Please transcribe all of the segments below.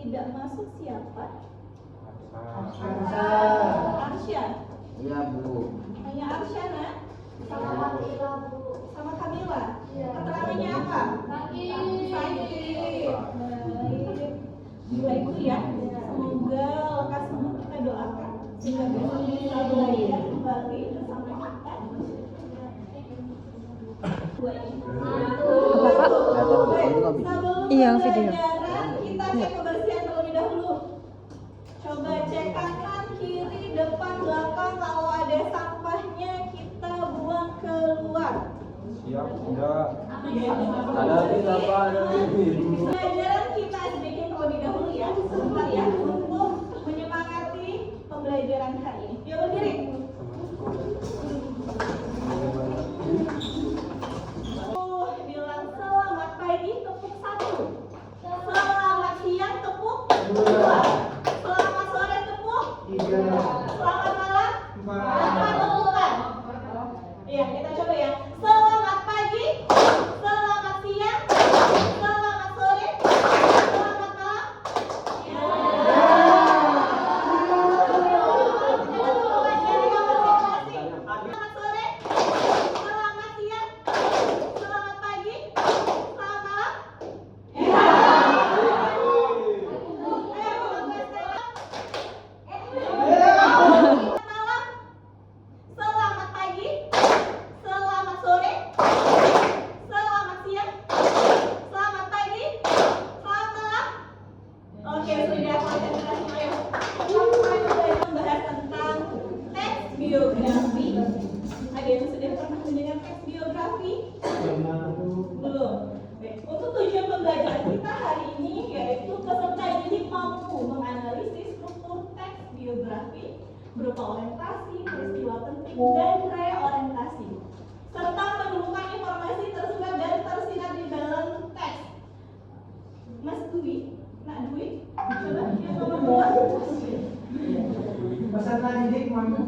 tidak masuk siapa? Arsya. Iya, Bu. Hanya Arsya, nak? Sama Kamila, Bu. Sama Kamila? Iya. Keterangannya apa? Sakit. Baik. Baik ya. Semoga lekas sembuh, kita doakan. Sehingga besok bisa belajar kembali bersama kita. Iya, video. Kita cek kebersihan terlebih dahulu. Coba cek kanan, kiri, depan, belakang. Kalau ada sampahnya kita buang keluar. Siap, sudah. Ada apa? Ada ini. Pembelajaran kita sedikit terlebih dahulu ya, sebentar ya, untuk menyemangati pembelajaran hari ini. Yuk berdiri. Bilang selamat pagi, tepuk 1. Selamat siang, tepuk 2. Selamat sore, tepuk 3. Selamat malam 4 tepukan. Iya, kita coba ya. Selamat pagi, selamat siang, selamat sore, selamat malam. Selamat sore, selamat siang, selamat pagi, selamat malam. Malam, selamat pagi, selamat sore, selamat siang, selamat pagi, selamat malam. Oke, sudah konsentrasi ayo. Membahas tentang teks biografi. Ada yang sudah pernah mendengar teks biografi? Belum. Baik, untuk tujuan pembelajaran kita hari ini yaitu peserta didik mampu menganalisis struktur teks biografi berupa orientasi, peristiwa penting, dan reorientasi, serta menemukan informasi tersurat dan tersirat di dalam teks. Mas Dwi, Nak Dwi, coba yang nomor 2. Peserta didik mampu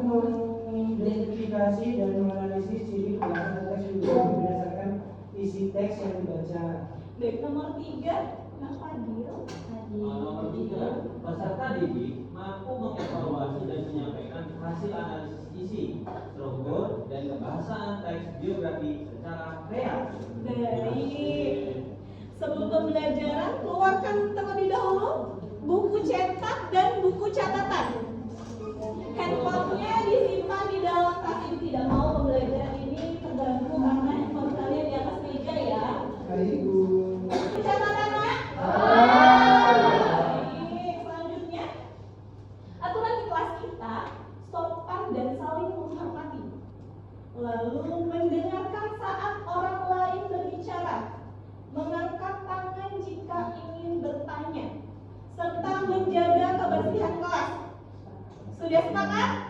mengidentifikasi dan menganalisis ciri pembahasan teks biografi berdasarkan isi teks yang dibaca. Baik, nomor 3, Nak Fadil. Nomor 3, peserta didik mampu mengevaluasi dan menyampaikan hasil analisis isi, struktur, dan kebahasan teks biografi secara real. Baik. Sebelum pembelajaran, keluarkan terlebih dahulu buku cetak dan buku catatan. Handphonenya disimpan di dalam tas ini. Tidak mau pembelajaran ini terganggu karena handphone kalian di atas meja ya. Ibu. Catatan, Nak? Baik. Selanjutnya, aturan di kelas kita sopan dan saling menghormati. Lalu mendengarkan saat orang lain berbicara, mengangkat tangan jika ingin bertanya, serta menjaga kebersihan kelas. Sudah sepakat?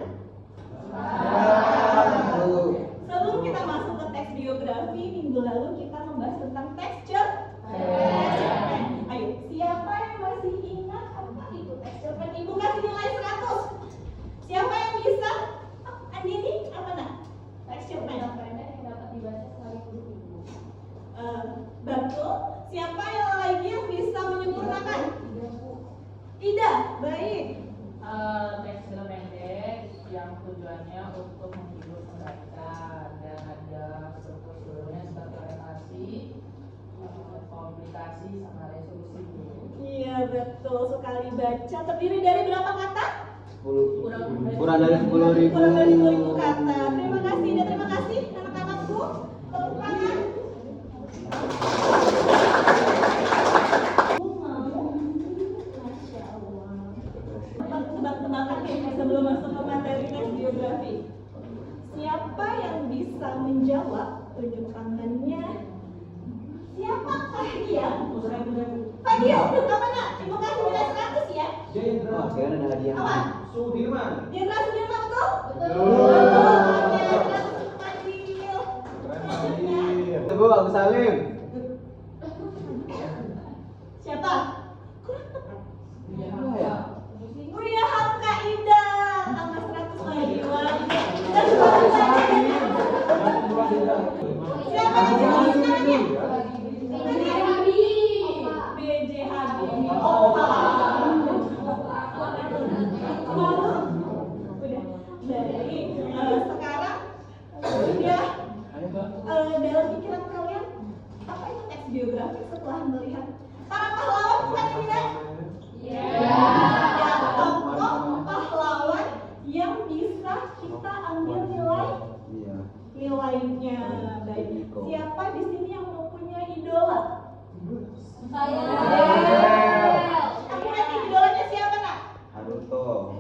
Sebelum kita masuk ke teks biografi, minggu lalu kita membahas tentang teks cerpen. Ayo, siapa yang masih ingat apa itu teks cerpen? Ibu kasih nilai 100. Siapa yang bisa? Andini, apa nak? Teks cerpen yang dapat dibaca sekali dulu. Betul. Siapa yang lagi yang bisa menyempurnakan? Ida, baik. Teks film pendek yang tujuannya untuk menghibur pembaca dan ada struktur-strukturnya seperti orientasi, komunikasi, sama resolusi. Iya betul sekali. Baca terdiri dari berapa kata? 10. Kurang dari 10.000. Kurang dari 10.000 kata. Terima kasih dan terima kasih anak-anakku. Tepuk tangan. Masya Allah. Tebak-tebakan ya sebelum masuk ke materi teks biografi. Siapa yang bisa menjawab? Tunjuk tangannya. Siapakah dia? Fadil, apa nak? Ibu kasih nilai 100 ya. Oh, sekarang ada hadiah. Apa? Sudirman. Jenderal Sudirman betul? Betul. Bu, Agus Salim. Siapa? Siapa ya? Buya Hamka Indah. Tambah 100 lagi. Siapa yang disebut namanya? B.J. Habibie. Oh, Baik, sekarang sudah dalam pikiran kalian apa itu teks biografi setelah melihat para pahlawan bukan tidak? Ya, tokoh pahlawan yang bisa kita ambil Iya. nilainya. Baik, siapa di sini yang mempunyai idola? Saya. Kamu nanti idolanya siapa nak? Haruto.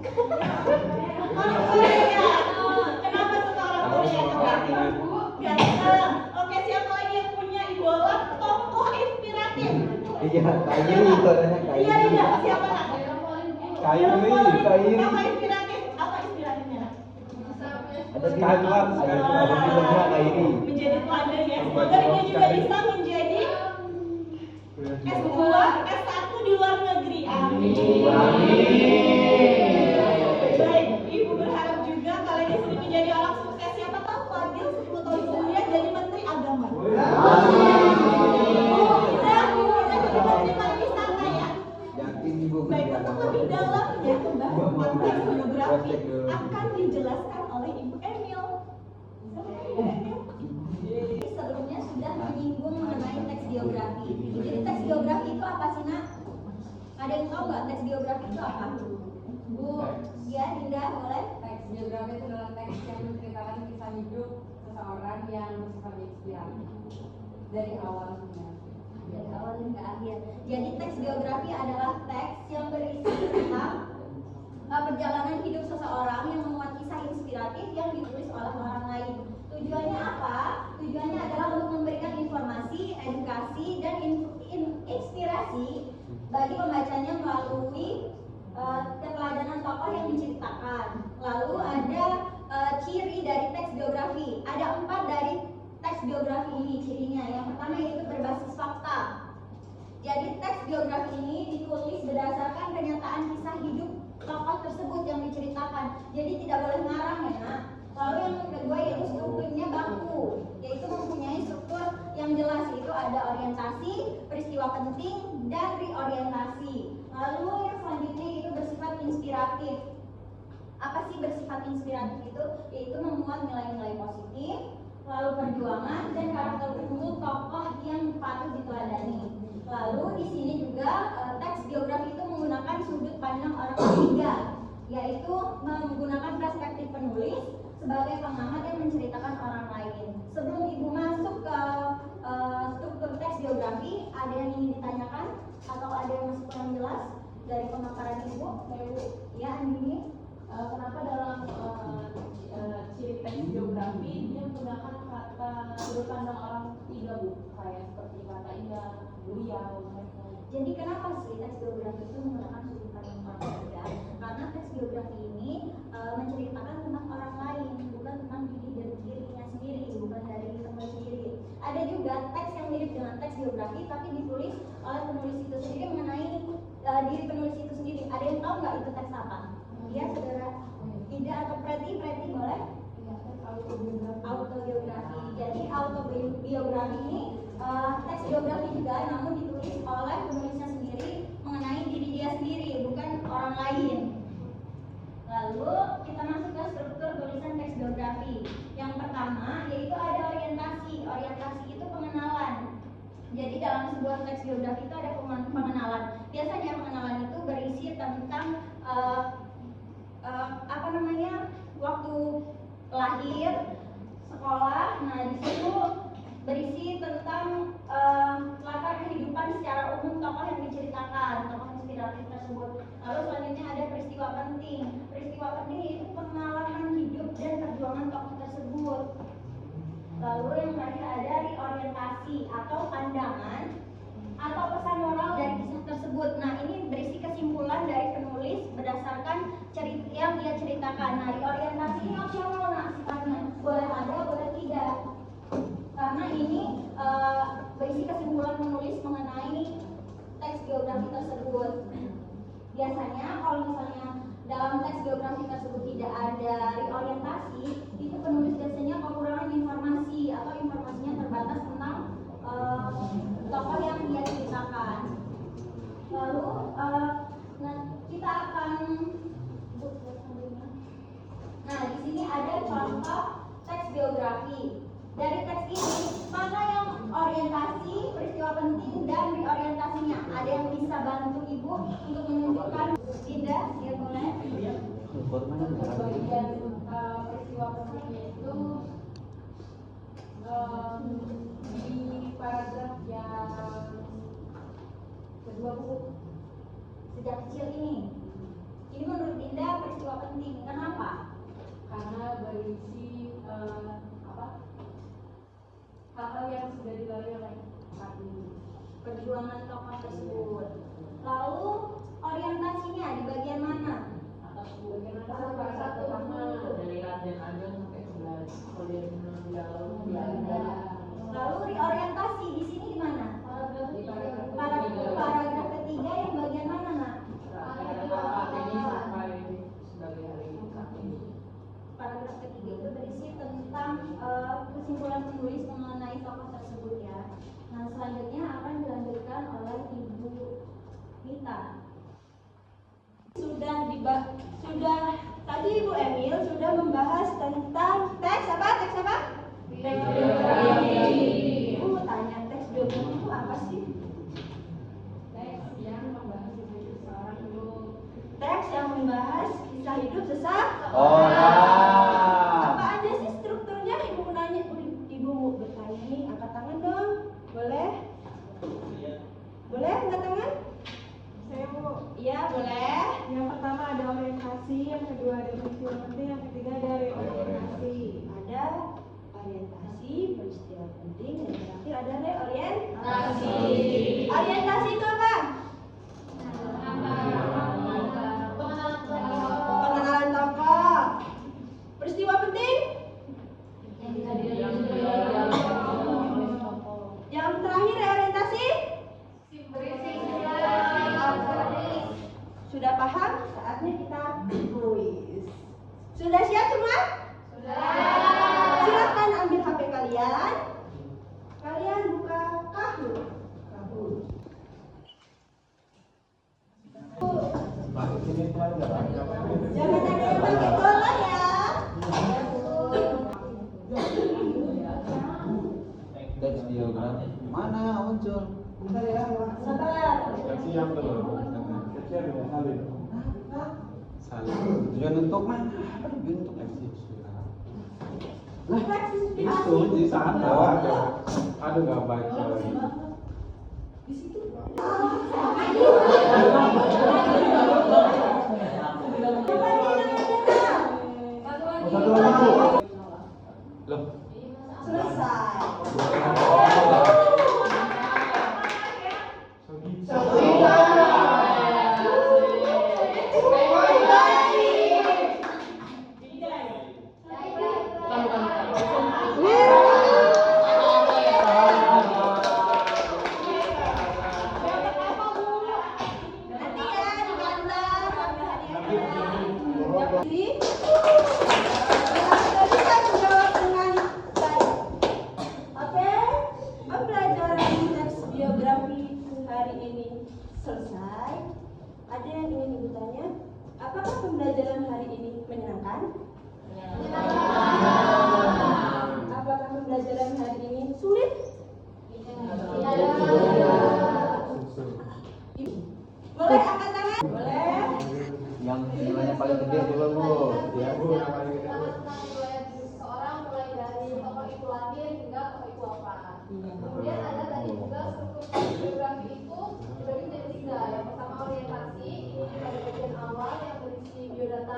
Orang Korea. Kenapa suka orang Korea? Ganteng. Oke, siapa lagi yang punya idola tokoh inspiratif? Iya, Kairi idolanya Kairi. Iya, iya. Siapa nak? Kairi. Apa inspiratif? Apa inspiratifnya nak? Ada Skyward, ada filmnya Kairi. Menjadi teladan ya. Semoga dia juga bisa menjadi S2, S1 di luar negeri. Amin. Baik, Ibu berharap juga kalian di sini menjadi orang sukses. Siapa tahu Fadil 10 tahun kemudian jadi Menteri Agama. Dan jadi Menteri Pariwisata ya. Yakin Ibu. Baik, untuk lebih dalamnya pembahasan teks biografi akan dijelaskan oleh Ibu Emil. Sebelumnya sudah menyinggung mengenai teks biografi. Jadi teks biografi itu apa sih nak? Ada yang tahu nggak teks biografi itu apa? Bu, ya Dinda boleh? Teks biografi itu adalah teks yang menceritakan kisah hidup seseorang yang bersifat inspiratif dari awal hingga akhir. Dari awal hingga akhir. Jadi teks biografi adalah teks yang berisi tentang perjalanan hidup seseorang yang memuat kisah inspiratif yang ditulis oleh orang lain. Tujuannya apa? Tujuannya adalah untuk memberikan informasi, edukasi, dan inspirasi bagi pembacanya melalui keteladanan tokoh yang diceritakan. Lalu ada ciri dari teks biografi. Ada 4 dari teks biografi ini cirinya. Yang pertama yaitu berbasis fakta. Jadi teks biografi ini ditulis berdasarkan kenyataan kisah hidup tokoh tersebut yang diceritakan. Jadi tidak boleh ngarang ya nak. Lalu yang kedua yaitu strukturnya baku, yaitu mempunyai struktur yang jelas, yaitu ada orientasi, peristiwa penting, dan reorientasi. Lalu yang selanjutnya itu bersifat inspiratif. Apa sih bersifat inspiratif itu? Yaitu memuat nilai-nilai positif, lalu perjuangan dan karakter unggul tokoh yang patut diteladani. Lalu di sini juga teks biografi itu menggunakan sudut pandang orang ketiga, yaitu menggunakan perspektif penulis sebagai pengamat yang menceritakan orang lain. Sebelum Ibu masuk ke struktur teks biografi, ada yang ingin ditanyakan atau ada yang masih kurang jelas dari pemaparan Ibu? Ya, Andini. Kenapa dalam ciri teks biografi dia menggunakan kata sudut pandang orang ketiga bu, kayak seperti kata iya, buya, mereka. Jadi kenapa sih teks biografi itu menggunakan sudut pandang orang ketiga? Karena teks biografi ini menceritakan tentang orang lain, bukan tentang dirinya sendiri, bukan dari penulis sendiri. Ada juga teks yang mirip dengan teks biografi tapi ditulis oleh penulis itu sendiri mengenai diri penulis itu sendiri. Ada yang tahu nggak itu teks apa? Ya, saudara Ida atau Preti boleh? Autobiografi. Jadi autobiografi ini teks biografi juga, namun ditulis oleh penulisnya sendiri mengenai diri dia sendiri, bukan orang lain. Lalu kita masuk ke struktur tulisan teks biografi. Yang pertama yaitu ada orientasi. Orientasi itu pengenalan. Jadi dalam sebuah teks biografi itu ada pengenalan. Biasanya pengenalan itu berisi tentang waktu lahir, sekolah. Nah di situ berisi tentang latar kehidupan secara umum tokoh yang diceritakan, tokoh inspiratif tersebut. Lalu selanjutnya ada peristiwa penting. Peristiwa penting itu pengalaman hidup dan perjuangan tokoh tersebut. Lalu yang terakhir ada reorientasi atau pandangan atau pesan moral dari kisah tersebut. Nah ini berisi kesimpulan dari penulis berdasarkan cerita yang dia ceritakan. Nah reorientasi ini opsional nah sifatnya, boleh ada boleh tidak, karena ini berisi kesimpulan penulis mengenai teks biografi tersebut. Biasanya kalau misalnya dalam teks biografi tersebut tidak ada reorientasi, itu penulis biasanya kekurangan informasi atau informasinya terbatas tentang tokoh yang dia ceritakan. Lalu kita akan di contoh teks biografi. Dari teks ini, mana yang orientasi, peristiwa penting, dan reorientasinya? Ada yang bisa bantu Ibu untuk menunjukkan? Tidak, ya boleh. Bagian peristiwa pentingnya itu di paragraf yang kedua buku. Sejak kecil ini menurut Dinda peristiwa penting. Kenapa? Karena berisi hal-hal yang sudah dilalui oleh Kartini. Perjuangan tokoh tersebut. Lalu orientasinya di bagian mana? Bagian satu pertama dari latihan aja sampai 11 kuliah Lalu reorientasi di sini di mana? Paragraf ketiga yang bagian mana, Nak? Paragraf ketiga itu berisi tentang kesimpulan penulis mengenai tokoh tersebut ya. Nah selanjutnya akan dilanjutkan oleh Ibu Nita. Sudah tadi Ibu Emil sudah membahas tentang teks apa? Teks biografi. Ibu tanya teks biografi itu apa sih? teks yang membahas hidup seseorang dulu. Teks yang membahas kisah hidup seseorang. Orang. Apa aja sih strukturnya? Ibu nanya, Ibu bertanya nih, angkat tangan dong. Boleh? Boleh angkat tangan? Saya mau Iya, boleh. yang pertama ada orientasi, yang kedua ada peristiwa penting, yang ketiga ada reorientasi. Ada orientasi, peristiwa penting, dan terakhir ada reorientasi. Orientasi itu apa? Pengenalan tokoh. Peristiwa penting? Yang terakhir reorientasi? Sudah paham? Saatnya kita kuis. Sudah siap semua? Silakan ambil HP kalian. Kalian buka Kahoot. Jangan ada yang pakai bola ya. Teks biografi. Mana muncul? Bentar ya, Sabar. Tujuan untuk mana? Tujuan untuk Itu di sana ada nggak baca lagi. di situ. Loh, Selesai. Nanti ya di kantor ambil hadiahnya. Jadi, kita bisa menjawab dengan baik. Oke, pembelajaran teks biografi hari ini selesai. Ada yang ingin Ibu tanya? Apakah pembelajaran hari ini menyenangkan? Apakah pembelajaran hari ini sulit? Boleh angkat tangan? Boleh. yang nilainya paling gede dulu Bu. Ya Bu, yang paling gede. Seseorang mulai dari tokoh itu lahir hingga tokoh itu wafat. Kemudian ada tadi juga struktur biografi itu dibagi menjadi 3. Yang pertama orientasi, ini pada bagian awal yang berisi biodata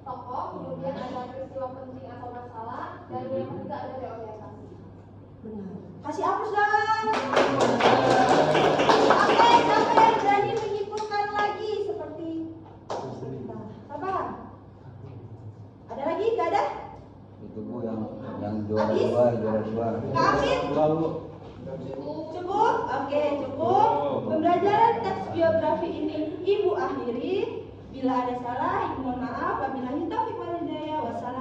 tokoh, kemudian ada peristiwa penting atau masalah, dan yang ketiga ada reorientasi. Benar. Kasih hapus dong. Oke, siapa yang berani menyimpulkan lagi seperti kita? Sabar. Ada lagi? Gak ada? Itu Bu yang juara 2. Kafir? Lalu Cukup? Oke, cukup. Pembelajaran teks biografi ini Ibu akhiri. Bila ada salah, Ibu mohon maaf. Wabillahi taufiq wal hidayah. Wassalamualaikum.